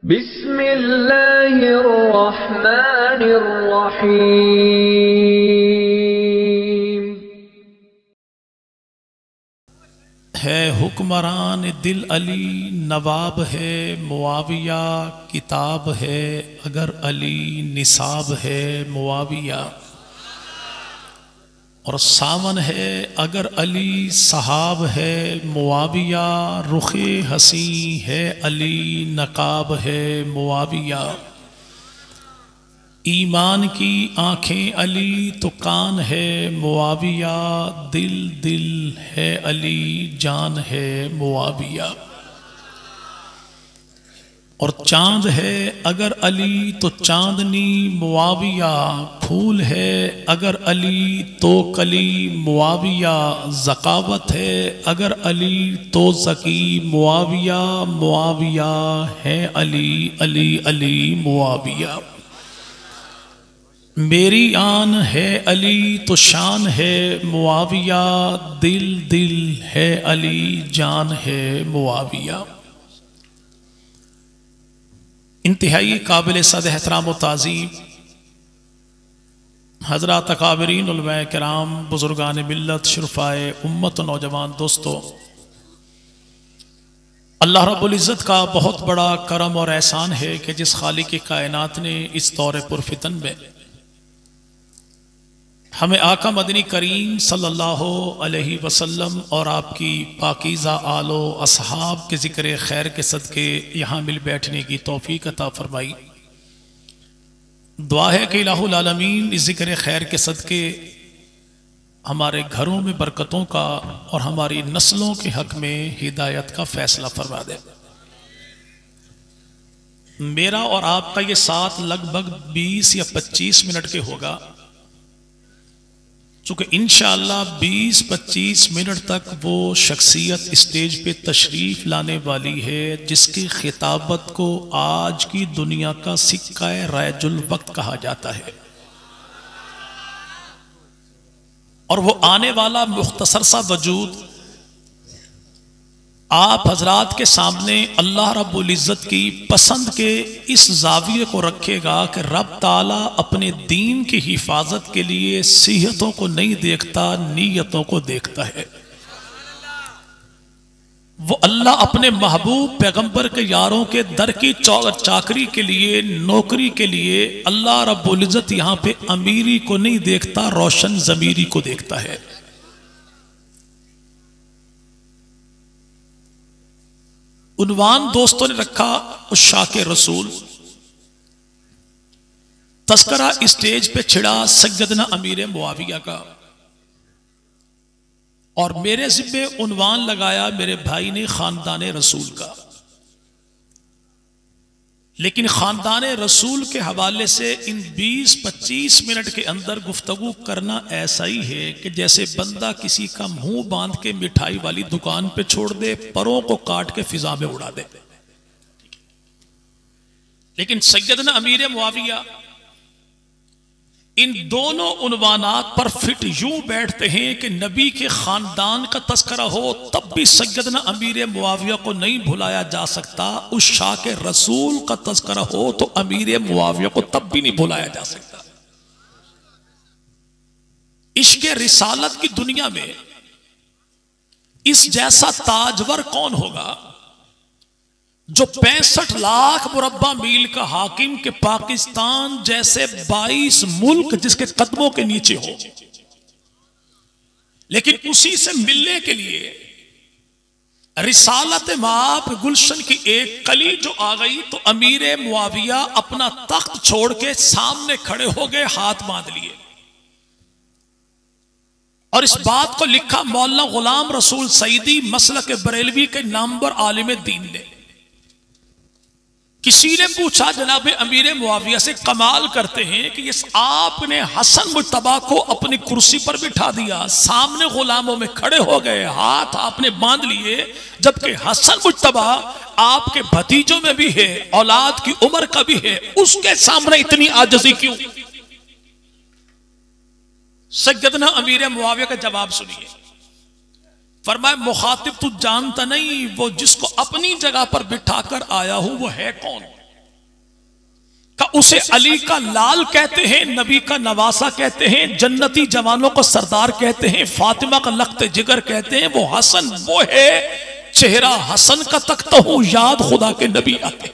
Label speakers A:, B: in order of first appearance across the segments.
A: बिस्मिल्लाहिर्रहमानिर्रहीम।
B: है हुक्मरान दिल अली नवाब है मुआविया, किताब है अगर अली निसाब है मुआविया। और सावन है अगर अली सहाब है मुआविया, रुखे हसी है अली नकाब है मुआविया। ईमान की आँखें अली तो कान है मुआविया, दिल दिल है अली जान है मुआविया। और चांद है अगर अली तो चांदनी मुआविया, फूल है अगर अली तो कली मुआविया। ज़कावत है अगर अली तो ज़की मुआविया, मुआविया है अली अली अली मुआविया। मेरी आन है अली तो शान है मुआविया, दिल दिल है अली जान है मुआविया। इंतहाई काबिल सद एहतराम व ताज़ीम हज़रात अकाबरीन उलमाए किराम, बुजुर्गान मिल्लत, शुरफ़ाए उम्मत, नौजवान दोस्तों, अल्लाह रब्बुल इज़्ज़त का बहुत बड़ा करम और एहसान है कि जिस खालिक की कायनात ने इस दौर पुरफितन में हमें आका मदनी करीम सल्लल्लाहु अलैहि वसल्लम और आपकी पाकीज़ा आलो असहाब के ज़िक्र खैर के सदके यहाँ मिल बैठने की तौफीक अता फरमाई। दुआ है कि इलाहुल आलमीन इस ज़िक्र खैर के सदके हमारे घरों में बरकतों का और हमारी नस्लों के हक में हिदायत का फैसला फरमा दे। मेरा और आपका ये साथ लगभग 20 या 25 मिनट के होगा, चूँकि इंशाअल्लाह 20-25 मिनट तक वो शख्सियत स्टेज पे तशरीफ़ लाने वाली है जिसकी खिताबत को आज की दुनिया का सिक्का राजुल वक्त कहा जाता है। और वो आने वाला मुख्तसर सा वजूद आप हजरात के सामने अल्लाह रब्बुल इज़्ज़त की पसंद के इस जाविये को रखेगा कि रब ताला अपने दीन की हिफाजत के लिए सीहतों को नहीं देखता, नीयतों को देखता है। वो अल्लाह अपने महबूब पैगंबर के यारों के दर की चाकरी के लिए, नौकरी के लिए अल्लाह रब्बुल इज़्ज़त यहाँ पे अमीरी को नहीं देखता, रोशन ज़मीरी को देखता है। उन्वान दोस्तों ने रखा उशाके रसूल। तस्करा स्टेज पे छिड़ा सैयदना अमीर मुआविया का, और मेरे ज़िम्मे उन्वान लगाया मेरे भाई ने खानदान रसूल का। लेकिन खानदान रसूल के हवाले से इन 20-25 मिनट के अंदर गुफ्तगू करना ऐसा ही है कि जैसे बंदा किसी का मुंह बांध के मिठाई वाली दुकान पे छोड़ दे, परों को काट के फिजा में उड़ा दे। लेकिन सैयदना अमीर मुआविया इन दोनों उन्वानात पर फिट यूं बैठते हैं कि नबी के खानदान का तस्करा हो तब भी सैयदना अमीर मुआविया को नहीं भुलाया जा सकता, उस शाह के रसूल का तस्करा हो तो अमीर मुआविया को तब भी नहीं भुलाया जा सकता। इश्क़ रिसालत की दुनिया में इस जैसा ताजवर कौन होगा जो 65 लाख मुरब्बा मील का हाकिम के पाकिस्तान जैसे 22 मुल्क जिसके कदमों के नीचे हो, लेकिन उसी से मिलने के लिए रिसालत माप गुलशन की एक कली जो आ गई तो अमीर मुआविया अपना तख्त छोड़ के सामने खड़े हो गए, हाथ बांध लिए। और इस बात को लिखा मौलाना गुलाम रसूल सईदी मसलक बरेलवी के नामवर आलिम दीन ने। किसी ने पूछा जनाब अमीर मुआविया से, कमाल करते हैं कि इस आपने हसन मुज्तबा को अपनी कुर्सी पर बिठा दिया, सामने गुलामों में खड़े हो गए, हाथ आपने बांध लिए, जबकि हसन मुज्तबा आपके भतीजों में भी है, औलाद की उम्र का भी है, उसके सामने इतनी आजिज़ी क्यों? सैयदना अमीर मुआविया का जवाब सुनिए। फरमाया, मुखातिब तू जानता नहीं, वो जिसको अपनी जगह पर बिठाकर आया हूं वो है कौन? का उसे अली का लाल कहते हैं, नबी का नवासा कहते हैं, जन्नती जवानों को सरदार कहते हैं, फातिमा का लख्त जिगर कहते हैं। वो हसन वो है, चेहरा हसन का तकता हूं याद खुदा के नबी आते।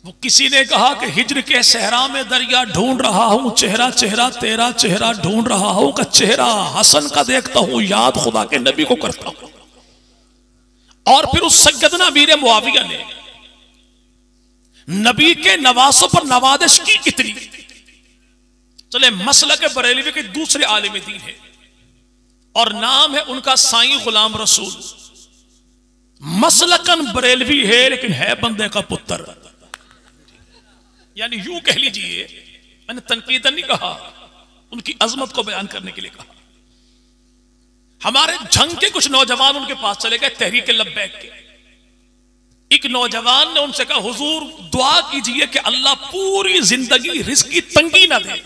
B: वो किसी ने कहा कि हिज्र के सहरा में दरिया ढूंढ रहा हूं, चेहरा चेहरा तेरा चेहरा ढूंढ रहा हूं, का चेहरा हसन का देखता हूं याद खुदा के नबी को करता हूं। और फिर उस सैयदना अमीर मुआविया ने नबी के नवासों पर नवादिश की इतनी। चले मसलक बरेलवी के दूसरे आलिम दीन है और नाम है उनका साईं गुलाम रसूल। मसलकन बरेलवी है लेकिन है बंदे का पुत्र, यानी यूं कह लीजिए, मैंने तनकीदन नहीं कहा, उनकी अजमत को बयान करने के लिए कहा। हमारे झंग के कुछ नौजवान उनके पास चले गए, तहरीक लब्बैक के। एक नौजवान ने उनसे कहा, हुजूर दुआ कीजिए कि अल्लाह पूरी जिंदगी रिस्क की तंगी ना दे।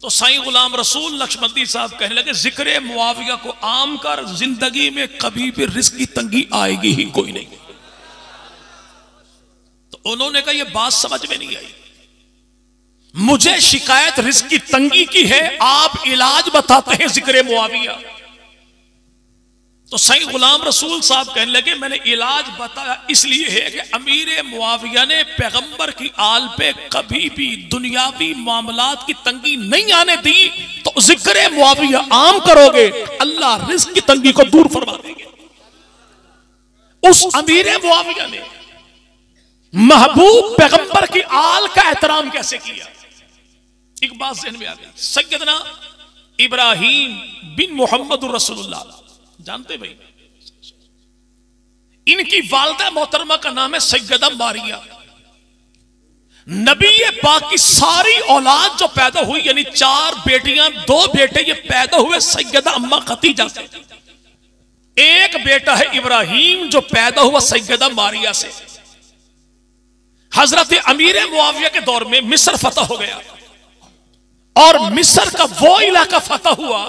B: तो साईं गुलाम रसूल नक्शबंदी साहब कहने लगे, जिक्र मुआविया को आम कर, जिंदगी में कभी भी रिस्क की तंगी आएगी ही कोई नहीं। तो उन्होंने कहा, यह बात समझ में नहीं आई, मुझे शिकायत रिस्क की तंगी की है, आप इलाज बताते हैं जिक्र मुआविया। तो सही गुलाम रसूल साहब कहने लगे, मैंने इलाज बताया इसलिए है कि अमीर मुआविया ने पैगंबर की आल पे कभी भी दुनियावी मामलात की तंगी नहीं आने दी। तो जिक्र मुआविया आम करोगे, अल्लाह रिस्क की तंगी को दूर फरमा देंगे। उस अमीर मुआविया ने महबूब पैगंबर की आल का एहतराम कैसे किया, एक बात ज़हन में आ गई। सैयदना इब्राहिम बिन मोहम्मद रसूलुल्लाह जानते भाई, इनकी वालदा मोहतरमा का नाम है सैयदा मारिया। नबी पाक की सारी औलाद जो पैदा हुई, यानी 4 बेटियां 2 बेटे, ये पैदा हुए सैयदा अम्मा खतीजा से। एक बेटा है इब्राहिम जो पैदा हुआ सैयदा मारिया से। हजरत अमीर मुआविया के दौर में मिस्र फतह हो गया और मिस्र का वो इलाका फतह हुआ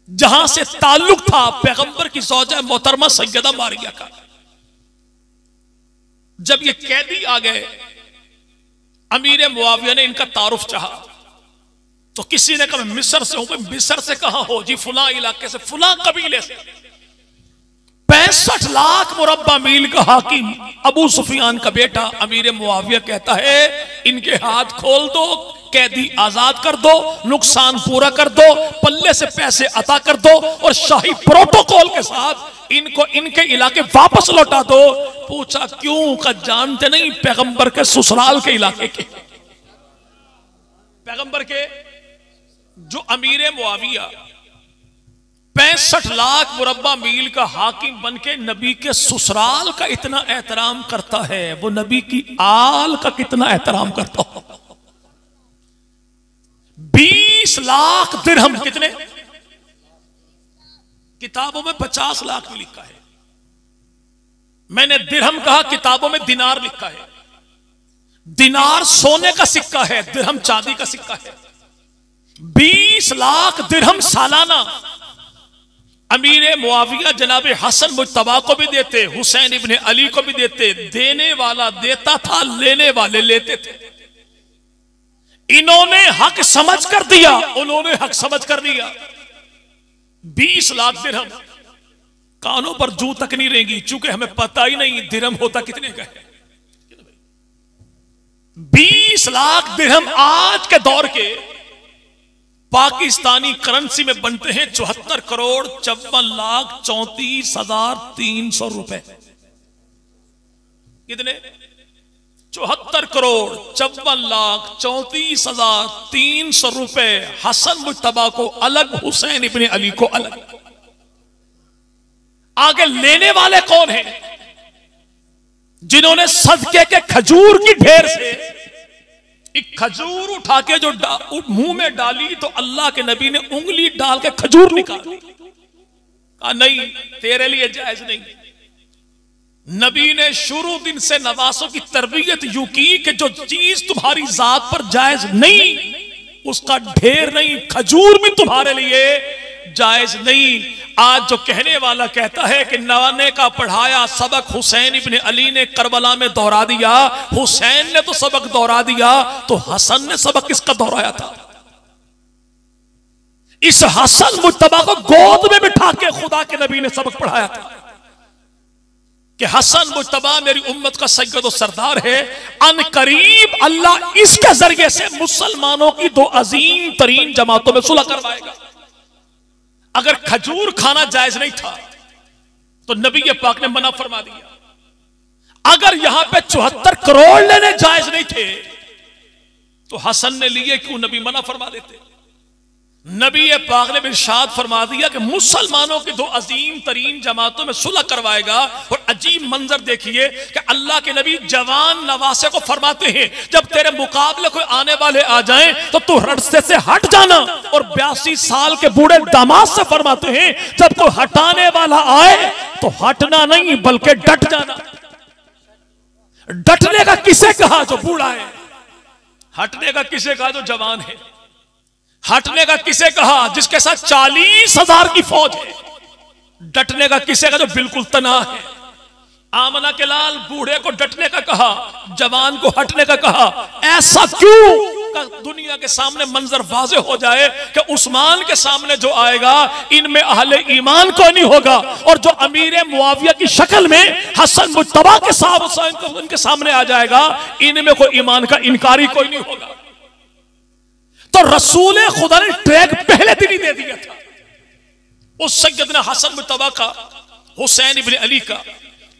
B: जहां से ताल्लुक था पैगंबर की ज़ौजा मोहतरमा सैयदा मारिया का। जब ये कैदी आ गए, अमीर मुआविया ने इनका तारुफ चाहा। तो किसी ने कहा, मैं मिस्र से हूं। मिस्र से कहां हो जी? फुला इलाके से, फुला कबीले से। 65 लाख मुरब्बा मील का हाकिम अबू सुफियान का बेटा अमीर मुआविया कहता है, इनके हाथ खोल दो, कैदी आजाद कर दो, नुकसान पूरा कर दो, पल्ले से पैसे अता कर दो और शाही प्रोटोकॉल के साथ इनको इनके इलाके वापस लौटा दो। पूछा क्यों? का जानते नहीं, पैगंबर के ससुराल के इलाके के, पैगंबर के जो अमीर मुआविया 65 लाख मुरब्बा मील का हाकिम बनके नबी के ससुराल का इतना एहतराम करता है, वो नबी की आल का कितना एहतराम करता हो। 20 लाख दिरहम, कितने? किताबों में 50 लाख भी लिखा है, मैंने दिरहम कहा, किताबों में दिनार लिखा है। दिनार सोने का सिक्का है, दिरहम चांदी का सिक्का है। 20 लाख दिरहम सालाना अमीर मुआविया जनाब हसन मुज्तबा को भी देते, हुसैन इब्ने अली को भी देते। देने वाला देता था, लेने वाले लेते थे। इन्होंने हक समझ कर दिया, उन्होंने हक समझ कर दिया। 20 लाख दिरहम, कानों पर जू तक नहीं रहेंगी, चूंकि हमें पता ही नहीं दिरहम होता कितने का है। 20 लाख दिरहम आज के दौर के पाकिस्तानी करेंसी में बनते हैं 74 करोड़ 54 लाख 34,300 रुपए। कितने? 74 करोड़ 54 लाख 34,300 रुपए हसन मुज्तबा को अलग, हुसैन इब्ने अली को अलग। आगे लेने वाले कौन हैं? जिन्होंने सदके के खजूर की ढेर से एक खजूर उठा के जो मुंह में डाली तो अल्लाह के नबी ने उंगली डाल के खजूर निकाली। कहा नहीं, तेरे लिए जायज नहीं। नबी ने शुरू दिन से नवासों की तरबियत यूं की कि जो चीज तुम्हारी जात पर जायज नहीं, उसका ढेर नहीं, खजूर भी तुम्हारे लिए जायज नहीं। आज जो कहने वाला कहता है कि नवाने का पढ़ाया सबक हुसैन इब्ने अली ने करबला में दोहरा दिया, हुसैन ने तो सबक दोहरा दिया, तो हसन ने सबक किसका दोहराया था? इस हसन मुज्तबा को गोद में बिठा के खुदा के नबी ने सबक पढ़ाया था कि हसन मुज्तबा मेरी उम्मत का सैयद और सरदार है। अन करीब अल्लाह इसके जरिए से मुसलमानों की दो अजीम तरीन जमातों में सुलह करवाएगा। अगर खजूर खाना जायज नहीं था तो नबी पाक ने मना फरमा दिया। अगर यहां पे 74 करोड़ लेने जायज नहीं थे तो हसन ने लिए क्यों? नबी मना फरमा देते। नबी पाक ने इरशाद फरमा दिया कि मुसलमानों की दो अजीम तरीन जमातों में सुलह करवाएगा। और अजीब मंजर देखिए कि अल्लाह के नबी जवान नवासे को फरमाते हैं जब तेरे मुकाबले कोई आने वाले आ जाएं तो तू रस्ते से हट जाना। और 82 साल के बूढ़े दामाद से फरमाते हैं जब कोई हटाने वाला आए तो हटना नहीं बल्कि डट जाना। डटने का किसे कहा? जो बूढ़ा है। हटने का किसे कहा? जो जवान है। हटने का किसे कहा? जिसके साथ 40,000 की फौज है। डटने का किसे कहा? जो बिल्कुल तना है। आमना के लाल बूढ़े को डटने का कहा, जवान को हटने का कहा। ऐसा क्यों? दुनिया के सामने मंजर वाज़े हो जाए कि उस्मान के सामने जो आएगा इनमें अहले ईमान कोई नहीं होगा, और जो अमीर मुआविया की शक्ल में हसन मुज्तबा के साथ उनके सामने आ जाएगा इनमें कोई ईमान का इनकारी कोई नहीं होगा। तो रसूल खुदा ने ट्रैक पहले दिन ही दे दिया था। उस सैयदना हसन मुज्तबा का, हुसैन इब्ने अली का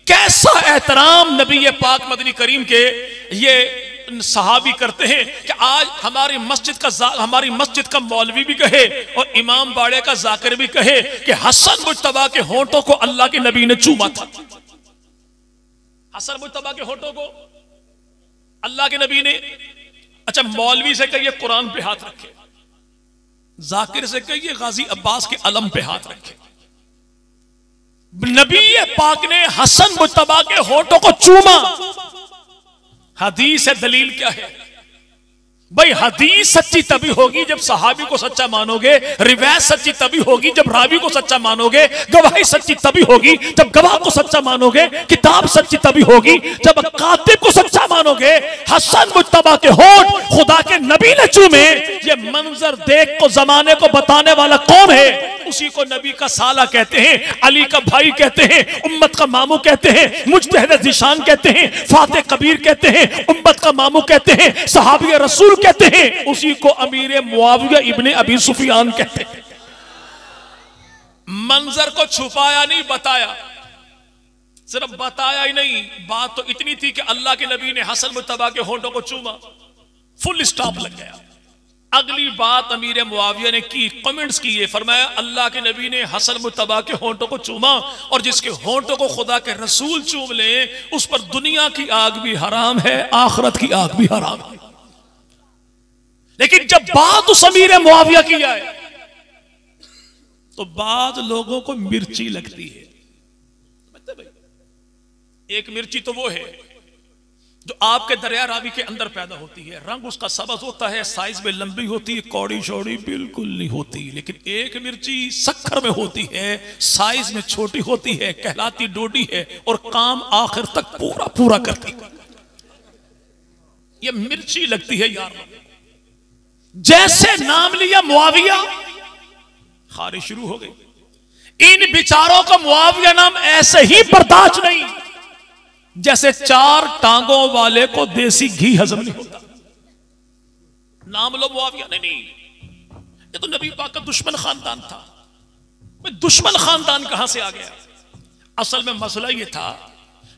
B: कैसा एहतराम नबी पाक मदनी करीम के ये सहाबी करते हैं कि आज हमारी मस्जिद का मौलवी भी कहे और इमाम बाड़े का जाकिर भी कहे कि हसन मुज्तबा के होंठों को अल्लाह के नबी ने चूमा था। हसन मुज्तबा के होंठों को अल्लाह के नबी ने, अच्छा मौलवी से कहिए कुरान पे हाथ रखे, जाकिर से कहिए गाजी अब्बास के अलम पे हाथ रखे। नबी पाक ने हसन मुज्तबा के होठों को चूमा। हदीस है, दलील क्या है भाई? हदीस सच्ची तभी होगी जब सहाबी को सच्चा मानोगे, रिवायत सच्ची तभी होगी जब रावी को सच्चा मानोगे, गवाही सच्ची तभी होगी जब गवाह को सच्चा मानोगे, किताब सच्ची तभी होगी जब कातिब को सच्चा मानोगे। हसन मुज्तबा के होठ खुदा के नबी ने चूमे। ये मंजर देख को जमाने को बताने वाला कौन है? उसी को नबी का साला कहते हैं, अली का भाई कहते हैं, उम्मत का मामू कहते हैं, मुज्तहिद ज़ीशान कहते हैं, फाते कबीर कहते हैं, उम्मत का मामू कहते हैं, सहाबी रसूल कहते हैं। उसी को अमीर मुआविया इब्ने अबी सुफियान कहते हैं। मंजर को छुपाया नहीं, बताया। सिर्फ बताया ही नहीं, बात तो इतनी थी कि अल्लाह के नबी ने हसन मुज्तबा के होंठों को चूमा, फुल स्टॉप लग गया। अगली बात अमीर मुआविया ने की, कमेंट्स किए, फरमाया अल्लाह के नबी ने हसन मुज्तबा के होंठों को चूमा और जिसके होंठों को खुदा के रसूल चूम ले उस पर दुनिया की आग भी हराम है, आखिरत की आग भी हराम है। लेकिन जब बात उस अमीर मुआविया की आए तो बाद लोगों को मिर्ची लगती है। एक मिर्ची तो वो है जो आपके दरिया रावी के अंदर पैदा होती है, रंग उसका सब्ज होता है, साइज में लंबी होती है, कौड़ी चौड़ी बिल्कुल नहीं होती। लेकिन एक मिर्ची सखर में होती है, साइज में छोटी होती है, कहलाती डोडी है और काम आखिर तक पूरा पूरा करती है। ये मिर्ची लगती है यार। जैसे नाम लिया मुआविया, खारिश शुरू हो गई। इन बिचारों का मुआविया नाम ऐसे ही बर्दाश्त नहीं जैसे 4 टांगों वाले को देसी घी हजम नहीं होता। नाम लो मुआविया, नहीं, ये तो नबी पाक का दुश्मन खानदान था। दुश्मन खानदान कहां से आ गया? असल में मसला ये था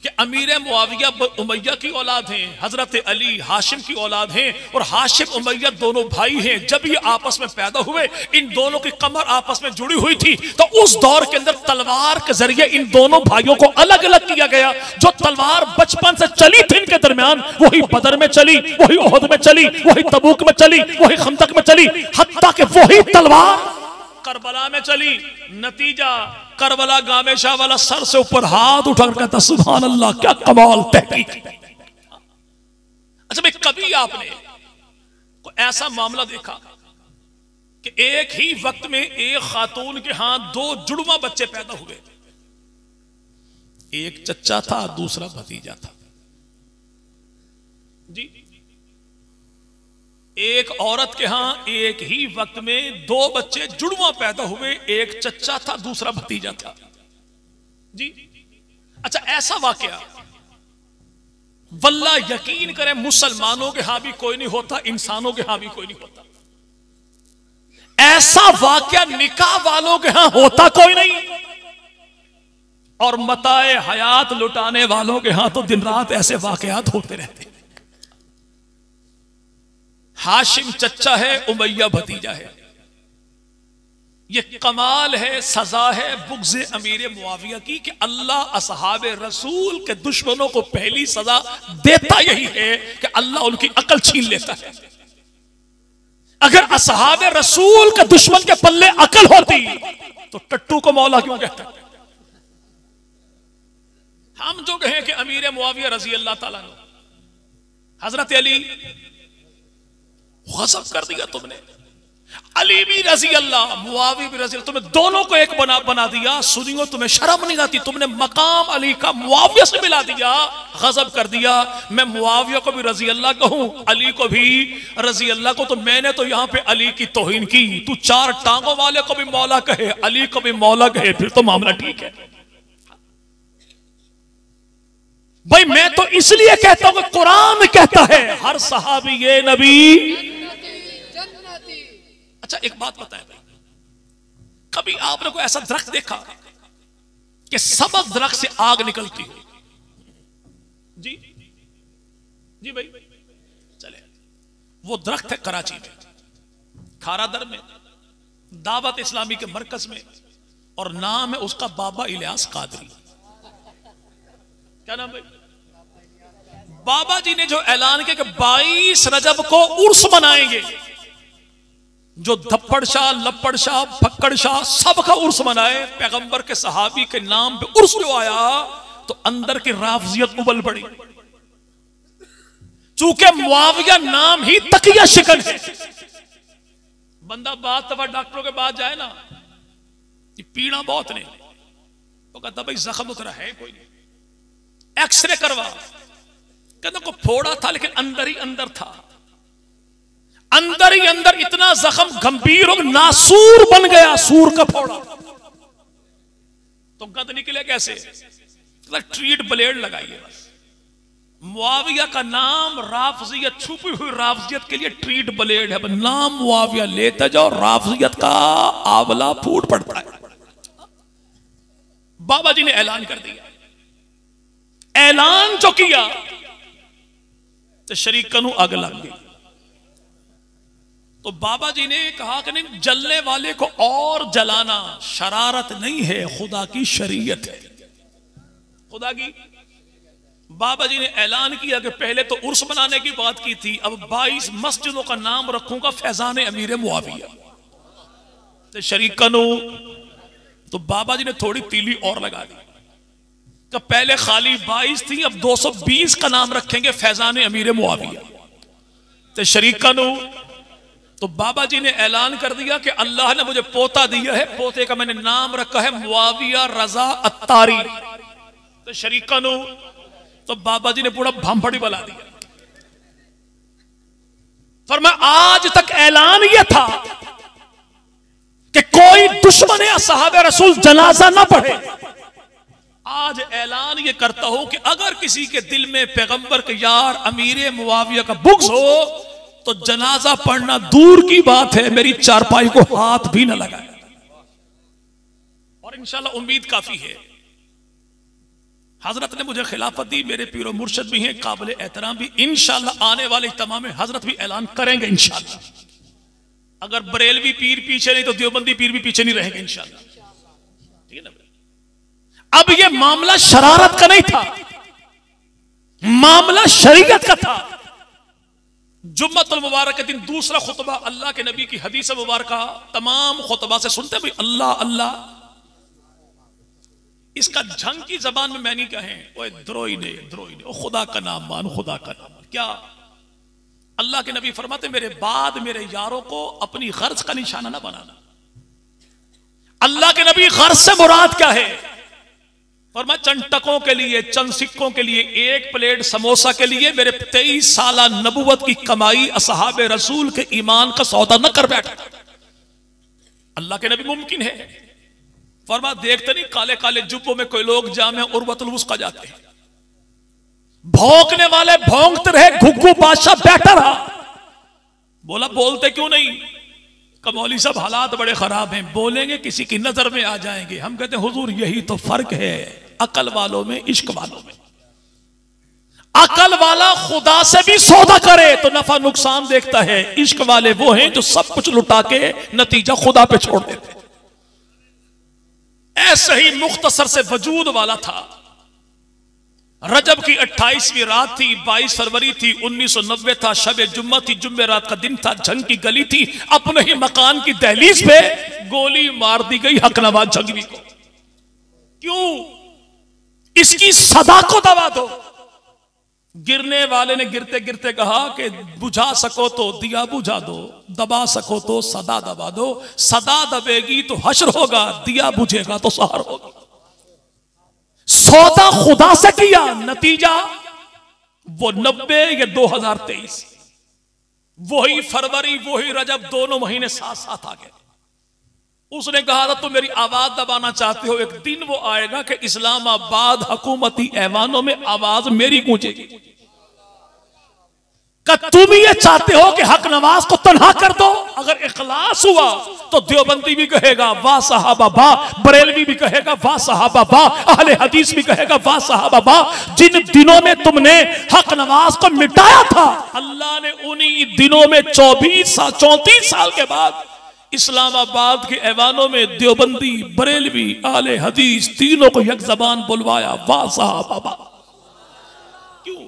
B: कि अमीर मुआविया उमैया की औलाद हैं, हजरत अली हाशिम की औलाद हैं और हाशिम उमैया दोनों भाई हैं। जब ये आपस में पैदा हुए इन दोनों की कमर आपस में जुड़ी हुई थी, तो उस दौर के अंदर तलवार के जरिए इन दोनों भाइयों को अलग अलग किया गया। जो तलवार बचपन से चली थी इनके दरमियान, वही बदर में चली, वही ओहद में चली, वही तबूक में चली, वही खंदक में चली, हत्ता कि वही तलवार करबला में चली। नतीजा करबला गामे शाह वाला सर से ऊपर हाथ उठाकर कहता सुभान अल्लाह, क्या कमाल तहकीक। अच्छा भाई, कभी आपने कोई ऐसा मामला देखा कि एक ही वक्त में एक खातून के हाथ दो जुड़वा बच्चे पैदा हुए। एक चच्चा था, दूसरा भतीजा था जी। एक औरत के यहां एक ही वक्त में दो बच्चे जुड़वा पैदा हुए, एक चच्चा था, दूसरा भतीजा था जी। अच्छा, ऐसा वाकया वल्लाह यकीन करें मुसलमानों के यहां भी कोई नहीं होता, इंसानों के यहां भी कोई नहीं होता। ऐसा वाकया निकाह वालों के यहां होता कोई नहीं, और मताए हयात लुटाने वालों के यहां तो दिन रात ऐसे वाकयात होते रहते हैं। हाशिम चच्चा है, उमैया भतीजा है। ये कमाल है, सजा है बुग़्ज़ अमीर मुआविया की कि अल्लाह असहाबे रसूल के दुश्मनों को पहली सजा देता यही है कि अल्लाह उनकी अकल छीन लेता है। अगर असहाबे रसूल के दुश्मन के पल्ले अकल होती तो टट्टू को मौला क्यों कहता? हम जो कहें कि अमीर मुआविया रजी अल्लाह ताला ने, हजरत अली गज़ब कर दिया तुमने, अली भी रजी अल्लाह, मुआविया भी रजी अल्लाह, तुमने दोनों को एक बना दिया। सुनियो, तुम्हें शर्म नहीं आती? तुमने मकाम अली का मुआविया से मिला दिया, गज़ब कर दिया। मैं मुआविया को भी रजी अल्लाह कहूं, अली को भी रजी अल्लाह को, तो मैंने तो यहां पे अली की तौहीन की। तू चार टांगों वाले को भी मौला कहे, अली को भी मौला कहे, फिर तो मामला ठीक है। भाई मैं तो इसलिए कहता हूं कि कुरान कहता है हर सहाबी ये नबी। अच्छा, एक बात बताएं भाई, कभी आपने कोई ऐसा दरख्त देखा कि सबक दरख्त से आग निकलती हो? जी जी भाई, चले। वो दरख्त है कराची में, खारादर में, दावत इस्लामी के मरकज में, और नाम है उसका बाबा इलियास कादरी। क्या नाम भाई? बाबा जी ने जो ऐलान किया कि 22 रजब को उर्स मनाएंगे, जो धप्पड़ शाह, लप्पड़ शाह, फक्कड़ शाह सबका उर्स मनाए। पैगंबर के सहाबी के नाम पे उर्स जो आया तो अंदर की राफजियत उबल पड़ी। चूंकि मुआविया नाम ही तकिया शिकन है। बंदा बात दफा डॉक्टरों के पास जाए ना, ये पीड़ा बहुत ने, वो कहता भाई जख्म उतरा है कोई नहीं, एक्सरे करवा, कहता को फोड़ा था लेकिन अंदर ही अंदर था, अंदर ही अंदर इतना जख्म गंभीर हो नासूर बन गया, सूर का फोड़ा। तो गंद निकले कैसे? ट्रीट ब्लेड लगाइए बस। मुआविया का नाम राफजियत, छुपी हुई राफजियत के लिए ट्रीट ब्लेड है। नाम मुआविया लेते जाओ, राफजियत का आंवला फूट पड़ता है। बाबा जी ने ऐलान कर दिया, ऐलान जो किया तो शरीकनु आग लग गई। तो बाबा जी ने कहा कि नहीं, जलने वाले को और जलाना शरारत नहीं है, खुदा की शरीयत है, खुदा की। बाबा जी ने ऐलान किया कि पहले तो उर्स मनाने की बात की थी, अब 22 मस्जिदों का नाम रखूंगा फैजान अमीर मुआविया। तो शरीकनु, तो बाबा जी ने थोड़ी तीली और लगा दी, तो पहले खाली 22 थी, अब 220 का नाम रखेंगे फैजान अमीर मुआविया। तो शरीकनु, तो बाबा जी ने ऐलान कर दिया कि अल्लाह ने मुझे पोता दिया है, पोते का मैंने नाम रखा है मुआविया रजा अत्तारी। तो शरीकनु, तो बाबा जी ने पूरा भांपड़ी बना दिया। फरमाया आज तक ऐलान यह था कि कोई दुश्मन असहाबे रसूल जनाजा ना पढ़े। आज ऐलान ये करता हूं कि अगर किसी के दिल में पैगंबर के यार अमीर मुआविया का बुग़्ज़ हो तो जनाजा पढ़ना दूर की बात है, मेरी चारपाई को हाथ भी ना लगाए। और इंशाल्लाह उम्मीद काफी है, हजरत ने मुझे खिलाफत दी, मेरे पीरो मुर्शद भी हैं, काबिल एहतराम भी। इंशाल्लाह आने वाले इज्तिमा में हजरत भी ऐलान करेंगे इंशाल्लाह। अगर बरेलवी पीर पीछे नहीं तो देवबंदी पीर भी पीछे नहीं रहेंगे इंशाल्लाह, ठीक है ना। अब यह मामला शरारत का नहीं था, मामला शरीयत का था। जुम्मतुल मुबारक के दिन दूसरा खुतबा, अल्लाह के नबी की हदीस मुबारक तमाम खुतबा से सुनते भाई अल्लाह अल्लाह। इसका झंग की जबान में मैं नहीं कहें, ओए द्रोही ने, ओ खुदा का नाम मान, खुदा का नाम मान। क्या अल्लाह के नबी फरमाते मेरे बाद मेरे यारों को अपनी गर्ज का निशाना ना बनाना। अल्लाह के नबी गर्ज से मुराद क्या है? फरमा चंद टकों के लिए, चंद सिक्कों के लिए, एक प्लेट समोसा के लिए मेरे 23 साल नबुवत की कमाई असहाबे रसूल के ईमान का सौदा न कर बैठा। अल्लाह के नबी मुमकिन है। फरमा देखते नहीं काले काले जुब्बों में कोई लोग जामे उर्वतुल वुस्का जाते हैं, भौंकने वाले भौंकते रहे, घुग्गू बादशाह बैठा रहा। बोला बोलते क्यों नहीं? कमौली साहब हालात बड़े खराब हैं, बोलेंगे किसी की नजर में आ जाएंगे। हम कहते हैं हुजूर यही तो फर्क है अकल वालों में, इश्क वालों में। अकल वाला खुदा से भी सौदा करे तो नफा नुकसान देखता है, इश्क वाले वो हैं जो सब कुछ लुटा के नतीजा खुदा पे छोड़ देते। ऐसे ही मुख्तसर से वजूद वाला था। रजब की 28वीं रात थी, 22 फरवरी थी, 1990 था, शब जुम्मा थी, जुम्मे रात का दिन था, जंग की गली थी। अपने ही मकान की दहलीज पे गोली मार दी गई हकनवाज जंगवी को। क्यों? इसकी सदा को दबा दो। गिरने वाले ने गिरते गिरते कहा कि बुझा सको तो दिया बुझा दो, दबा सको तो सदा दबा दो। सदा दबेगी तो हश्र होगा, दिया बुझेगा तो सहर होगा। सौदा खुदा से किया, नतीजा वो 90 या 2023, वही फरवरी वही रजब, दोनों महीने साथ साथ आ गए। उसने कहा था तुम मेरी आवाज दबाना चाहते हो, एक दिन वो आएगा कि इस्लामाबाद हुकूमती ऐवानों में आवाज मेरी गूंजेगी। तुम ये चाहते हो कि हक नवाज को तन्हा कर दो? अगर इखलास हुआ तो देवबंदी भी कहेगा वाह साहबा वाह, बरेलवी भी कहेगा वाह साहबा वाह, अहले हदीस भी कहेगा वाह साहबा वाह। जिन दिनों में तुमने हक नवाज को मिटाया था, अल्लाह ने उन्हीं दिनों में 34 साल के बाद इस्लामाबाद के ऐवानों में देवबंदी, बरेलवी, अहले हदीस तीनों को एक जबान बुलवाया वाह साहबा वाह। क्यों?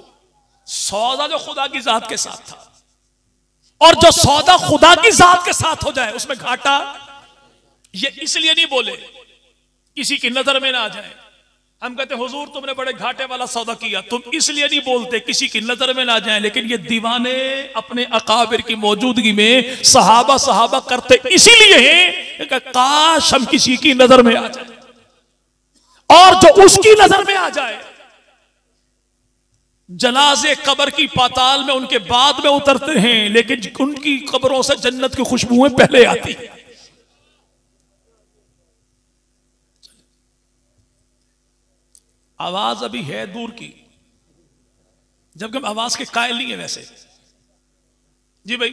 B: सौदा जो खुदा की जात के साथ था, और जो सौदा खुदा की जात के साथ हो जाए उसमें घाटा। ये इसलिए नहीं बोले किसी की नजर में ना आ जाए। हम कहते हुजूर तुमने बड़े घाटे वाला सौदा किया, तुम इसलिए नहीं बोलते किसी की नजर में ना जाए। लेकिन ये दीवाने अपने अकाबिर की मौजूदगी में सहाबा करते इसीलिए हैं कि काश हम किसी की नजर में आ जाए, और जो उसकी नजर में आ जाए जनाजे कब्र की पाताल में उनके बाद में उतरते हैं, लेकिन उनकी कब्रों से जन्नत की खुशबुएं पहले आती हैं। आवाज अभी है दूर की, जबकि हम आवाज के कायल नहीं है वैसे। जी भाई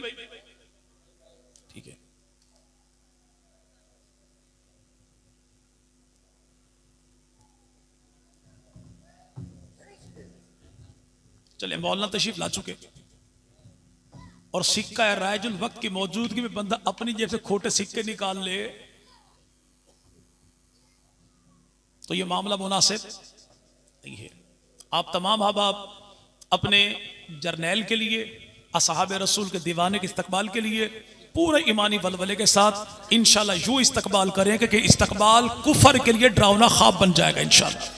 B: ठीक है। चले मौलाना तशरीफ ला चुके, और सिक्का है रायजुल वक्त की मौजूदगी में बंदा अपनी जेब से खोटे सिक्के निकाल ले तो ये मामला मुनासिब नहीं है। आप तमाम अहबाब अपने जर्नैल के लिए, असहाबे रसूल के दीवाने के इस्तकबाल के लिए पूरे ईमानी वलवले के साथ इंशाल्लाह यूं इस्तकबाल करें कि इस्तकबाल कुफर के लिए डरावना ख्वाब बन जाएगा इंशाल्लाह।